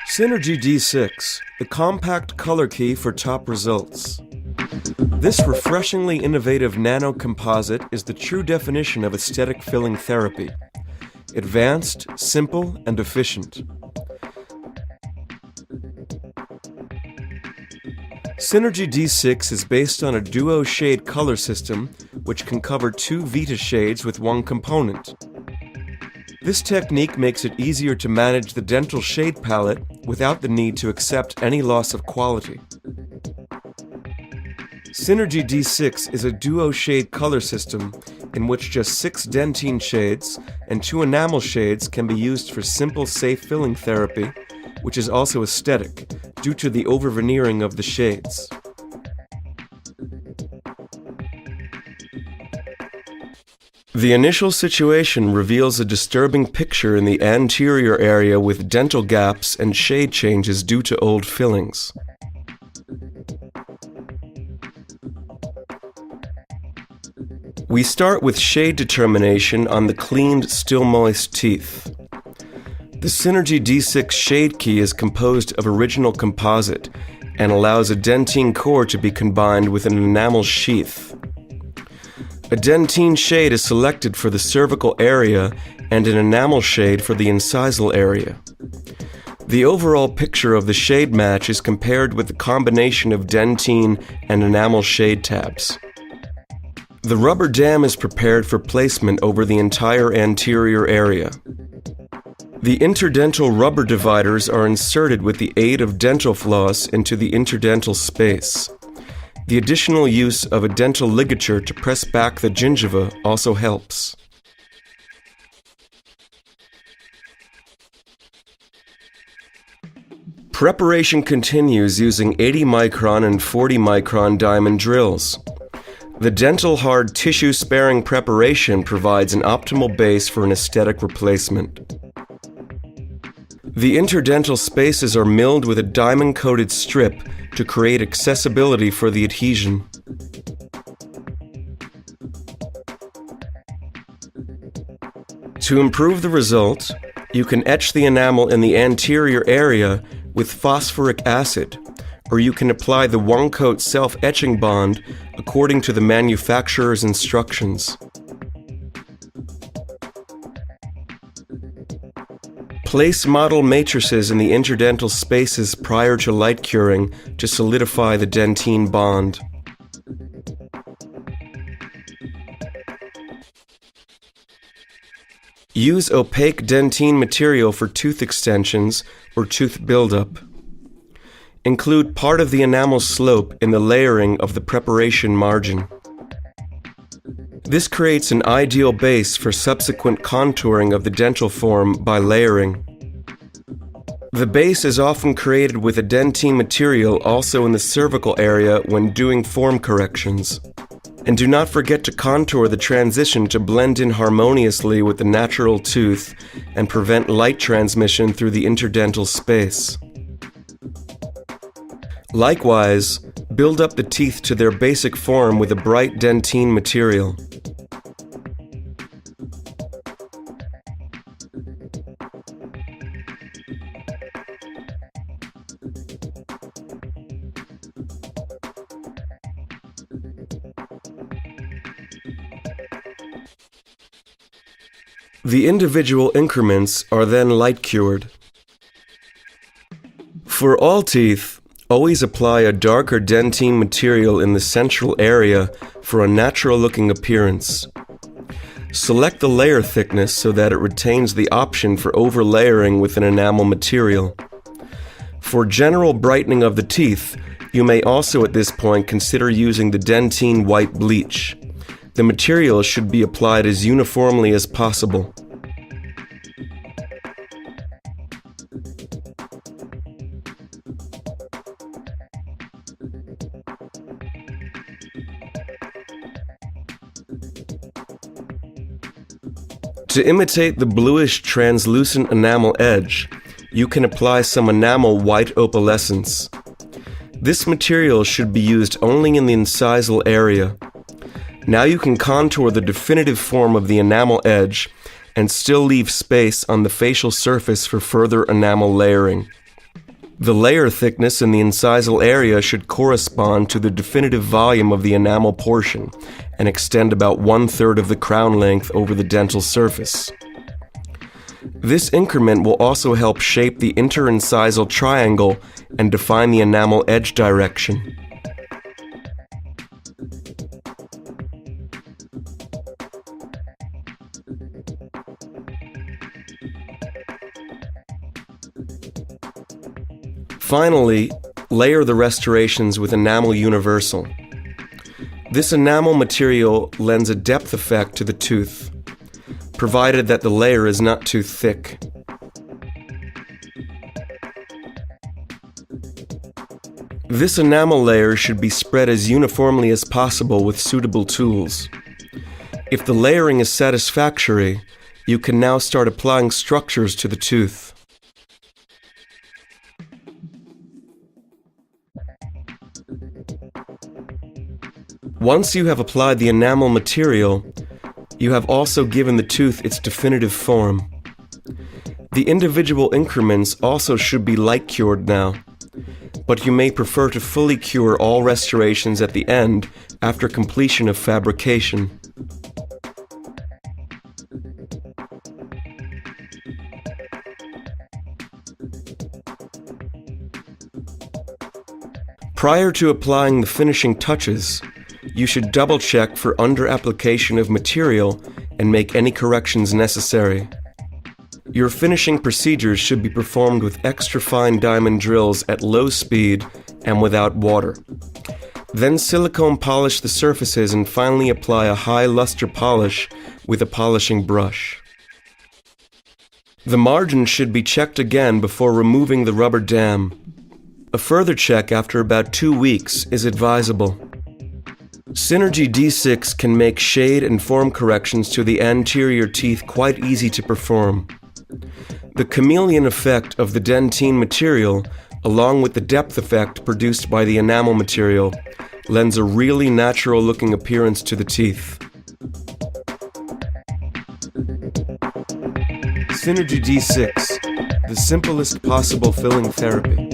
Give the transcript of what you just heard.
Synergy D6, the compact color key for top results. This refreshingly innovative nano-composite is the true definition of aesthetic filling therapy. Advanced, simple, and efficient. Synergy D6 is based on a duo shade color system which can cover 2 Vita shades with one component. This technique makes it easier to manage the dental shade palette without the need to accept any loss of quality. Synergy D6 is a duo shade color system in which just 6 dentine shades and 2 enamel shades can be used for simple, safe filling therapy, which is also aesthetic due to the over-veneering of the shades. The initial situation reveals a disturbing picture in the anterior area with dental gaps and shade changes due to old fillings. We start with shade determination on the cleaned, still moist teeth. The Synergy D6 shade key is composed of original composite and allows a dentine core to be combined with an enamel sheath. A dentine shade is selected for the cervical area and an enamel shade for the incisal area. The overall picture of the shade match is compared with the combination of dentine and enamel shade tabs. The rubber dam is prepared for placement over the entire anterior area. The interdental rubber dividers are inserted with the aid of dental floss into the interdental space. The additional use of a dental ligature to press back the gingiva also helps. Preparation continues using 80 micron and 40 micron diamond drills. The dental hard tissue sparing preparation provides an optimal base for an aesthetic replacement. The interdental spaces are milled with a diamond-coated strip to create accessibility for the adhesion. To improve the result, you can etch the enamel in the anterior area with phosphoric acid, or you can apply the one-coat self-etching bond according to the manufacturer's instructions. Place model matrices in the interdental spaces prior to light curing to solidify the dentine bond. Use opaque dentine material for tooth extensions or tooth buildup. Include part of the enamel slope in the layering of the preparation margin. This creates an ideal base for subsequent contouring of the dental form by layering. The base is often created with a dentine material also in the cervical area when doing form corrections. And do not forget to contour the transition to blend in harmoniously with the natural tooth and prevent light transmission through the interdental space. Likewise, build up the teeth to their basic form with a bright dentine material. The individual increments are then light cured. For all teeth, always apply a darker dentine material in the central area for a natural-looking appearance. Select the layer thickness so that it retains the option for overlayering with an enamel material. For general brightening of the teeth, you may also at this point consider using the dentine white bleach. The material should be applied as uniformly as possible. To imitate the bluish translucent enamel edge, you can apply some enamel white opalescence. This material should be used only in the incisal area. Now you can contour the definitive form of the enamel edge and still leave space on the facial surface for further enamel layering. The layer thickness in the incisal area should correspond to the definitive volume of the enamel portion and extend about 1/3 of the crown length over the dental surface. This increment will also help shape the interincisal triangle and define the enamel edge direction. Finally, layer the restorations with enamel universal. This enamel material lends a depth effect to the tooth, provided that the layer is not too thick. This enamel layer should be spread as uniformly as possible with suitable tools. If the layering is satisfactory, you can now start applying structures to the tooth. Once you have applied the enamel material, you have also given the tooth its definitive form. The individual increments also should be light cured now, but you may prefer to fully cure all restorations at the end after completion of fabrication. Prior to applying the finishing touches, you should double-check for under-application of material and make any corrections necessary. Your finishing procedures should be performed with extra fine diamond drills at low speed and without water. Then silicone polish the surfaces and finally apply a high luster polish with a polishing brush. The margin should be checked again before removing the rubber dam. A further check after about 2 weeks is advisable. Synergy D6 can make shade and form corrections to the anterior teeth quite easy to perform. The chameleon effect of the dentine material, along with the depth effect produced by the enamel material, lends a really natural-looking appearance to the teeth. Synergy D6, the simplest possible filling therapy.